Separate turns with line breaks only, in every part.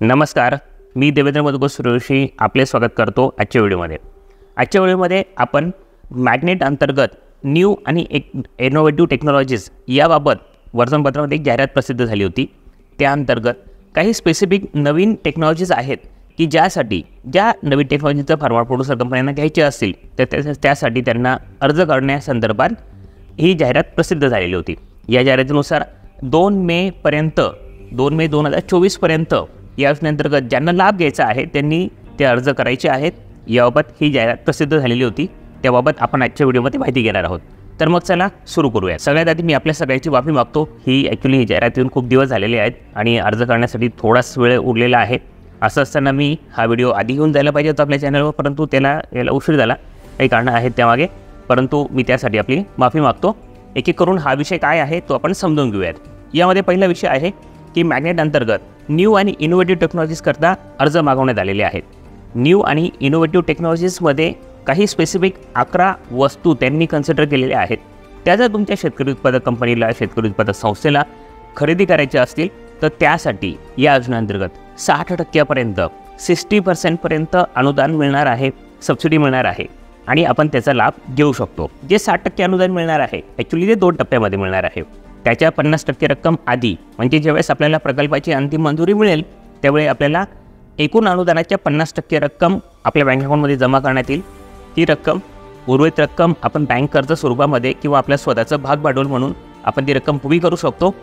नमस्कार, मी देवेंद्र मधुकर सूर्यवंशी आपले स्वागत करतो आजच्या व्हिडिओमध्ये आपण मॅग्नेट अंतर्गत न्यू आणि इनोव्हेटिव्ह टेक्नॉलॉजीज याबाबत वर्तमानपत्रामध्ये एक जाहिरात प्रसिद्ध झाली होती। त्या अंतर्गत काही स्पेसिफिक नवीन टेक्नॉलॉजीज आहेत की ज्या नवीन टेक्नॉलॉजीचा फार्मा प्रोड्युसर कंपन्यांना घ्यायचे असतील तर त्यासाठी त्यांना अर्ज करण्यासंदर्भात ही जाहिरात प्रसिद्ध झालेली होती। या जाहिरातीनुसार 2 मे 2024 पर्यंत या योजनेअंतर्गत ज्यांना लाभ घ्यायचा आहे त्यांनी ते अर्ज करायचे आहेत। याबाबत ही जाहिरात प्रसिद्ध झालेली होती, त्याबाबत आपण आजच्या व्हिडिओमध्ये माहिती घेणार आहोत। तर मग चला सुरू करूया। सगळ्यात आधी मी आपल्या सगळ्यांची माफी मागतो। ही ॲक्च्युली जाहिरात येऊन खूप दिवस झालेले आहेत आणि अर्ज करण्यासाठी थोडाच वेळ उरलेला आहे। असं असताना मी हा व्हिडिओ आधी घेऊन जायला पाहिजे होता आपल्या चॅनलवर, परंतु याला उशीर झाला। काही कारणं आहेत त्यामागे, परंतु मी त्यासाठी आपली माफी मागतो। एक एक करून हा विषय काय आहे तो आपण समजून घेऊयात। यामध्ये पहिला विषय आहे की मॅग्नेट अंतर्गत न्यू आणि इनोव्हेटिव्ह टेक्नॉलॉजीज करता अर्ज मागवण्यात आलेले आहेत। न्यू आणि इनोव्हेटिव्ह टेक्नॉलॉजीजमध्ये काही स्पेसिफिक 11 वस्तू त्यांनी कन्सिडर केलेल्या आहेत। त्या जर तुमच्या शेतकरी उत्पादक कंपनीला, शेतकरी उत्पादक संस्थेला खरेदी करायच्या असतील तर त्यासाठी या योजनेअंतर्गत 60% 60% अनुदान मिळणार आहे, सबसिडी मिळणार आहे आणि आपण त्याचा लाभ घेऊ शकतो। जे 60% अनुदान मिळणार आहे ॲक्च्युली ते 2 टप्प्यामध्ये मिळणार आहे। त्याच्या 50% रक्कम आधी, म्हणजे ज्यावेळेस आपल्याला प्रकल्पाची अंतिम मंजुरी मिळेल त्यावेळी आपल्याला एकूण अनुदानाच्या 50% रक्कम आपल्या बँक अकाउंटमध्ये जमा करण्यात येईल। ती रक्कम, उर्वरित रक्कम आपण बँक कर्ज स्वरूपामध्ये किंवा आपल्या स्वतःचं भाग भांडवल म्हणून आपण ती रक्कम उभी करू शकतो।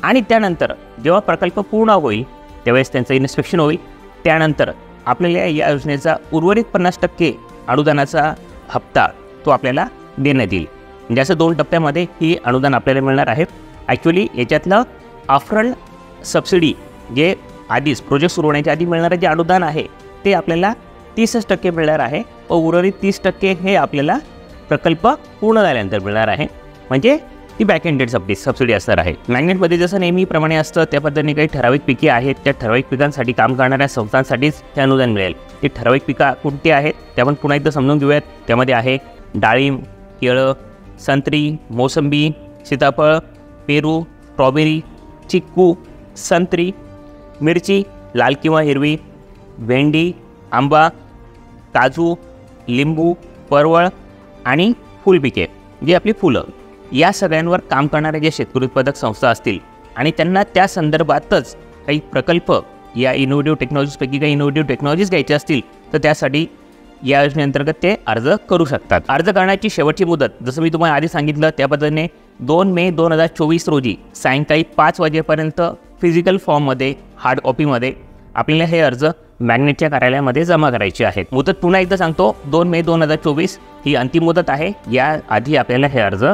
आणि त्यानंतर जेव्हा प्रकल्प पूर्ण होईल त्यावेळेस त्यांचं इन्स्पेक्शन होईल, त्यानंतर आपल्याला या योजनेचा उर्वरित 50% अनुदानाचा हप्ता तो आपल्याला देण्यात येईल। म्हणजे असं 2 टप्प्यामध्ये ही अनुदान आपल्याला मिळणार आहे। ॲक्च्युली याच्यातलं अपफ्रंट सबसिडी जे आधीच प्रोजेक्ट सुरू होण्याच्या आधी मिळणारं जे अनुदान आहे ते आपल्याला 30% मिळणार आहे व उर्वरित 30% हे आपल्याला प्रकल्प पूर्ण झाल्यानंतर मिळणार आहे। म्हणजे ती बॅक एंडेड सबसिडी असणार आहे। मॅग्नेटमध्ये जसं नेहमीप्रमाणे असतं त्या पद्धतीने काही ठराविक पिके आहेत, त्या ठराविक पिकांसाठी काम करणाऱ्या संस्थांसाठीच ते अनुदान मिळेल। ती ठराविक पिकं कोणती आहेत ते आपण पुन्हा एकदा समजून घेऊयात। त्यामध्ये आहे डाळिंब, केळं, संत्री, मोसंबी, सीताफळ, पेरू, स्ट्रॉबेरी, चिक्कू, संत्री, मिरची लाल किंवा हिरवी, भेंडी, आंबा, काजू, लिंबू, परवळ आणि फुलपिके जी आपली फुलं, या सगळ्यांवर काम करणारे जे शेतकरी उत्पादक संस्था असतील आणि त्यांना त्या संदर्भातच काही प्रकल्प या इनोव्हेटिव्ह टेक्नॉलॉजीजपैकी काही इनोव्हेटिव्ह टेक्नॉलॉजीज घ्यायचे असतील तर त्यासाठी या योजनेअंतर्गत ते अर्ज करू शकतात। अर्ज करण्याची शेवटची मुदत जसं मी तुम्हाला आधी सांगितलं त्या पद्धतीने 2 मे 2024 रोजी सायंकाळी 5 वाजेपर्यंत फिजिकल फॉर्ममध्ये, हार्ड कॉपीमध्ये आपल्याला हे अर्ज मॅग्नेटच्या कार्यालयामध्ये जमा करायचे आहेत। मुदत पुन्हा एकदा सांगतो, 2 मे 2024 ही अंतिम मुदत आहे। या आधी आपल्याला हे अर्ज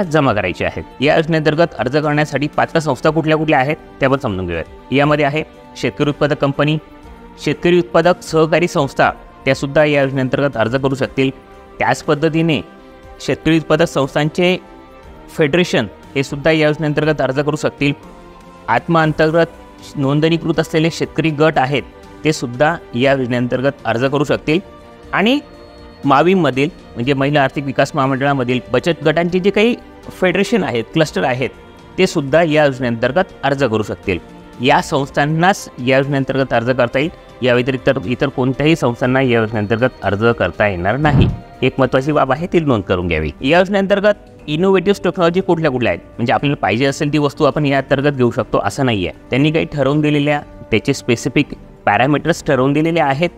जमा करायचे आहेत। या योजनेअंतर्गत अर्ज करण्यासाठी पात्र संस्था कुठल्या आहेत त्या पण समजून घेऊयात। यामध्ये आहे शेतकरी उत्पादक कंपनी, शेतकरी उत्पादक सहकारी संस्था, त्यासुद्धा या योजनेअंतर्गत अर्ज करू शकतील। त्याच पद्धतीने शेतकरी उत्पादक संस्थांचे फेडरेशन हे सुद्धा या योजनेअंतर्गत अर्ज करू शकतील। आत्मा अंतर्गत नोंदणीकृत असलेले शेतकरी गट आहेत ते सुद्धा या योजनेअंतर्गत अर्ज करू शकतील। आणि माविममधील म्हणजे महिला आर्थिक विकास महामंडळामधील बचत गटांचे जे काही फेडरेशन आहेत, क्लस्टर आहेत ते सुद्धा या योजनेअंतर्गत अर्ज करू शकतील। या संस्थांनाच या योजनेअंतर्गत अर्ज करता येईल, या व्यतिरिक्त इतर कोणत्याही संस्थांना या योजनेअंतर्गत अर्ज करता येणार नाही। एक महत्त्वाची बाब आहे ती नोंद करून घ्यावी। या योजनेअंतर्गत इनोव्हेटिव्ह टेक्नॉलॉजी कुठल्या आहेत म्हणजे आपल्याला पाहिजे असेल ती वस्तू आपण या अंतर्गत घेऊ शकतो असं नाही आहे। त्यांनी काही ठरवून दिलेल्या त्याचे स्पेसिफिक पॅरामीटर्स ठरवून दिलेले आहेत,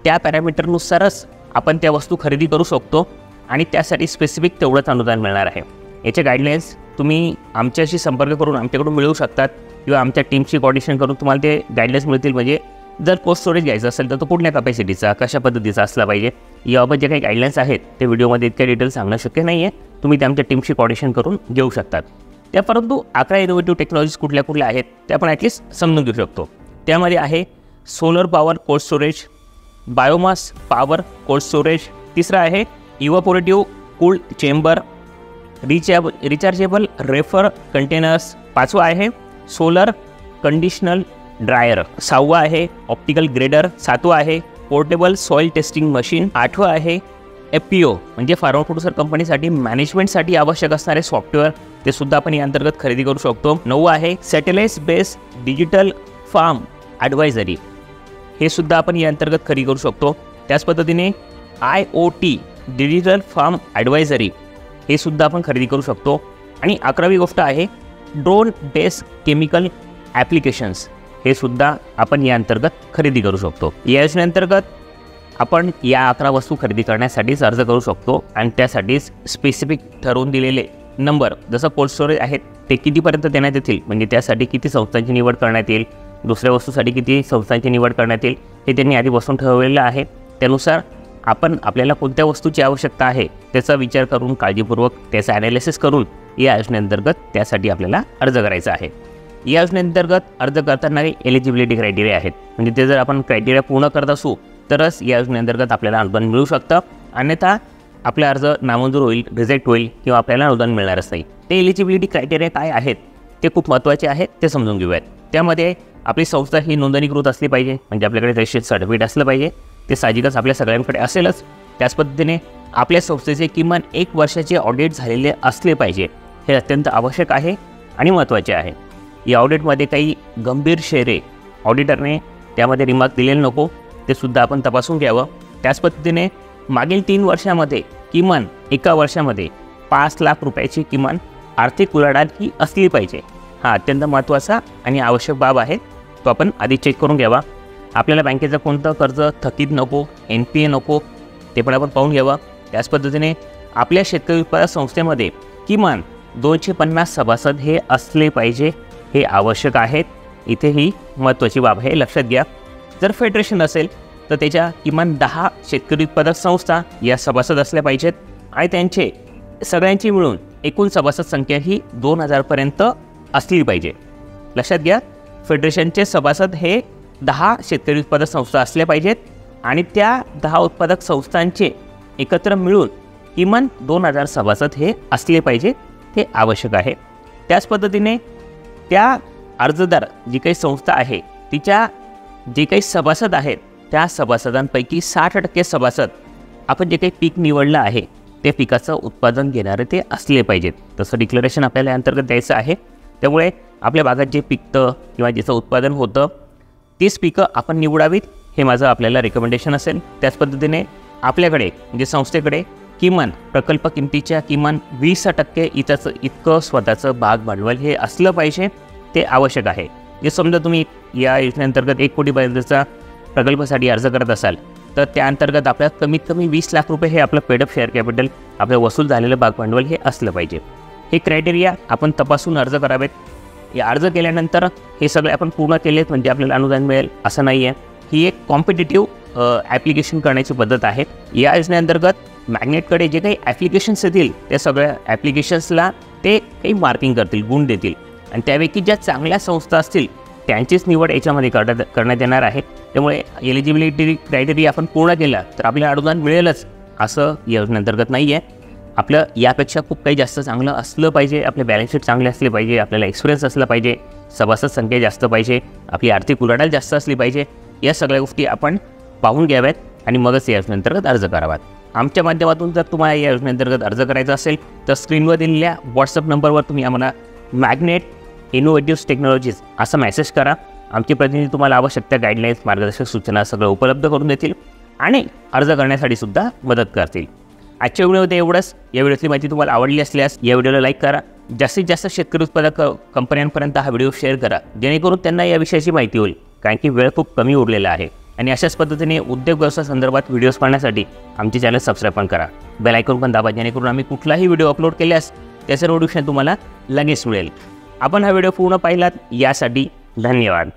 त्या पॅरामीटरनुसारच आपण त्या वस्तू खरेदी करू शकतो आणि त्यासाठी स्पेसिफिक तेवढंच अनुदान मिळणार आहे। याचे गाईडलाईन्स तुम्ही आमच्याशी संपर्क करून आमच्याकडून मिळवू शकतात किंवा आमच्या टीमशी कोऑर्डिनेशन करून तुम्हाला ते गाईडलाईन्स मिळतील। म्हणजे जर कोल्ड स्टोरेज घ्यायचं असेल तर तो कुठल्या कॅपॅसिटीचा, कशा पद्धतीचा असला पाहिजे, याबाबत जे काही गाईडलाईन्स आहेत ते व्हिडिओमध्ये इतक्या डिटेल्स सांगणं शक्य नाही आहे। तुम्ही ते आमच्या टीमशी कोऑर्डिनेशन करून घेऊ शकतात। त्या परंतु 11 इनोव्हेटिव्ह टेक्नॉलॉजीज कुठल्या आहेत ते आपण ॲटलिस्ट समजून घेऊ शकतो। त्यामध्ये आहे solar power cold storage, biomass power cold storage, तिसरा आहे evaporative cooled chamber, rechargeable reefer containers, 5वा आहे सोलर कंडिशनल ड्रायर, 6वा आहे ऑप्टिकल ग्रेडर, 7वा आहे पोर्टेबल सॉइल टेस्टिंग मशीन, 8वा आहे FPO म्हणजे फार्मा प्रोड्युसर कंपनीसाठी मॅनेजमेंटसाठी आवश्यक असणारे सॉफ्टवेअर ते सुद्धा आपण या अंतर्गत खरेदी करू शकतो। 9वा आहे satellite based digital farm advisory हे सुद्धा आपण या अंतर्गत खरेदी करू शकतो. त्याच पद्धतीने IoT डिजिटल फार्म ॲडवायझरी हे सुद्धा आपण खरेदी करू शकतो. आणि 11वी गोष्ट आहे ड्रोन बेस्ड केमिकल ॲप्लिकेशन्स हे सुद्धा आपण या अंतर्गत खरेदी करू शकतो. या योजनेअंतर्गत आपण या 11 वस्तू खरेदी करण्यासाठीच अर्ज करू शकतो आणि त्यासाठीच स्पेसिफिक ठरवून दिलेले नंबर जसं कोल्ड स्टोरेज आहेत ते कितीपर्यंत देण्यात येतील, म्हणजे त्यासाठी किती संस्थांची निवड करण्यात येईल, दुसऱ्या वस्तूसाठी किती संस्थांची निवड करण्यात येईल हे त्यांनी आधी बसून ठरवलेलं आहे. त्यानुसार आपण आपल्याला कोणत्या वस्तूची आवश्यकता आहे त्याचा विचार करून काळजीपूर्वक त्याचा ॲनालिसिस करून या योजनेअंतर्गत त्यासाठी आपल्याला अर्ज करायचा आहे. या योजनेअंतर्गत अर्ज करताना एलिजिबिलिटी क्रायटेरिया आहेत, म्हणजे ते जर आपण क्रायटेरिया पूर्ण करत असू तरच या योजनेअंतर्गत आपल्याला अनुदान मिळू शकतं, अन्यथा आपला अर्ज नामंजूर होईल, रिजेक्ट होईल किंवा आपल्याला अनुदान मिळणारच नाही. ते एलिजिबिलिटी क्रायटेरिया काय आहेत ते खूप महत्त्वाचे आहेत, ते समजून घेऊयात. त्यामध्ये आपली संस्था ही नोंदणीकृत असली पाहिजे, म्हणजे आपल्याकडे रजिस्ट्रेशन सर्टिफिकेट असलं पाहिजे, ते साहजिकच आपल्या सगळ्यांकडे असेलच. त्याच पद्धतीने आपल्या संस्थेचे किमान 1 वर्षाचे ऑडिट झालेले असले पाहिजे, हे अत्यंत आवश्यक आहे आणि महत्त्वाचे आहे. या ऑडिटमध्ये काही गंभीर शेरे ऑडिटरने त्यामध्ये रिमार्क दिलेले नको, ते सुद्धा आपण तपासून घ्यावं. त्याच पद्धतीने मागील 3 वर्षामध्ये किमान 1 वर्षामध्ये 5 लाख रुपयाची किमान आर्थिक उलाढाल ही असली पाहिजे. हा अत्यंत महत्त्वाचा आणि आवश्यक बाब आहे, तो आपण आधी चेक करून घ्यावा. आपल्याला बँकेचं कोणतं कर्ज थकीत नको, NPA नको, ते पण आपण पाहून घ्यावं. त्याच पद्धतीने आपल्या शेतकरी उत्पादक संस्थेमध्ये किमान 250 सभासद हे असले पाहिजे, हे आवश्यक आहेत. इथे ही महत्त्वाची बाब आहे, लक्षात घ्या. जर फेडरेशन असेल तर त्याच्या किमान 10 शेतकरी उत्पादक संस्था या सभासद असल्या पाहिजेत आणि त्यांचे सगळ्यांची मिळून एकूण सभासद संख्या ही 2000 पर्यंत असली पाहिजे. लक्षात घ्या, फेडरेशनचे सभासद हे 10 शेतकरी उत्पादक संस्था असल्या पाहिजेत आणि त्या 10 उत्पादक संस्थांचे एकत्र मिळून किमान 2000 सभासद हे असले पाहिजे, हे आवश्यक आहे. त्याच पद्धतीने त्या अर्जदार जी काही संस्था आहे तिच्या जे काही सभासद आहेत त्या सभासदांपैकी 60% सभासद आपण जे काही पीक निवडलं आहे त्या पिकाचं उत्पादन घेणारे ते असले पाहिजेत. तसं डिक्लेरेशन आपल्याला अंतर्गत द्यायचं आहे. त्यामुळे आपल्या भागात जे पिकतं किंवा ज्याचं उत्पादन होतं तीच पिकं आपण निवडावीत, हे माझं आपल्याला रेकमेंडेशन असेल. त्याच पद्धतीने आपल्याकडे म्हणजे संस्थेकडे किमान प्रकल्प किमतीच्या किमान 20% इतकं स्वतःचं भाग भांडवल हे असलं पाहिजे, ते आवश्यक आहे. जे समजा तुम्ही या योजनेअंतर्गत 1 कोटीपर्यंतचा प्रकल्पासाठी अर्ज करत असाल तर त्या अंतर्गत आपल्याला कमीत कमी 20 लाख रुपये हे आपलं पेडअप शेअर कॅपिटल, आपलं वसूल झालेलं भाग भांडवल हे असलं पाहिजे. हे क्रायटेरिया आपण तपासून अर्ज करावेत. या अर्ज केल्यानंतर हे सगळे आपण पूर्ण केलेत म्हणजे आपल्याला अनुदान मिळेल असं नाही आहे. ही एक कॉम्पिटिटिव्ह ॲप्लिकेशन करण्याची पद्धत आहे. या योजनेअंतर्गत मॅग्नेटकडे जे काही ॲप्लिकेशन्स येतील त्या सगळ्या ॲप्लिकेशन्सला ते काही मार्किंग करतील, गुण देतील आणि त्यापैकी ज्या चांगल्या संस्था असतील त्यांचीच निवड याच्यामध्ये करण्यात येणार आहे. त्यामुळे एलिजिबिलिटी क्रायटेरिया आपण पूर्ण केला तर आपल्याला अनुदान मिळेलच असं या योजनेअंतर्गत नाही आहे. आपलं यापेक्षा खूप काही जास्त चांगलं असलं पाहिजे, आपले बॅलन्स शीट चांगले असले पाहिजे, आपल्याला एक्सपिरियन्स असला पाहिजे, सभासद संख्या जास्त पाहिजे, आपली आर्थिक उलाढाल जास्त असली पाहिजे. या सगळ्या गोष्टी आपण पाहून घ्याव्यात आणि मगच या योजनेअंतर्गत अर्ज करावात. आमच्या माध्यमातून जर तुम्हाला या योजनेअंतर्गत अर्ज करायचा असेल तर स्क्रीनवर दिलेल्या व्हॉट्सअप नंबरवर तुम्ही आम्हाला मॅग्नेट इनोव्हेटिव्ह टेक्नॉलॉजीज असा मेसेज करा. आमचे प्रतिनिधी तुम्हाला आवश्यक त्या गाईडलाईन्स, मार्गदर्शक सूचना सगळं उपलब्ध करून देतील आणि अर्ज करण्यासाठी सुद्धा मदत करतील. आजच्या व्हिडिओमध्ये एवढंच. या व्हिडिओची माहिती तुम्हाला आवडली असल्यास या व्हिडिओला लाईक करा. जास्तीत जास्त शेतकरी उत्पादक कंपन्यांपर्यंत हा व्हिडिओ शेअर करा, जेणेकरून त्यांना या विषयाची माहिती होईल, कारण की वेळ खूप कमी उरलेला आहे. आणि अशाच पद्धतीने उद्योग व्यवसाय संदर्भात व्हिडिओज पाहण्यासाठी आमचे चॅनल सबस्क्राईब पण करा, बेल आयकॉन पण दाबा, जेणेकरून आम्ही कुठलाही व्हिडिओ अपलोड केल्यास त्याचं नोटिफिकेशन तुम्हाला लगेच मिळेल. आपण हा व्हिडिओ पूर्ण पाहिलात यासाठी धन्यवाद.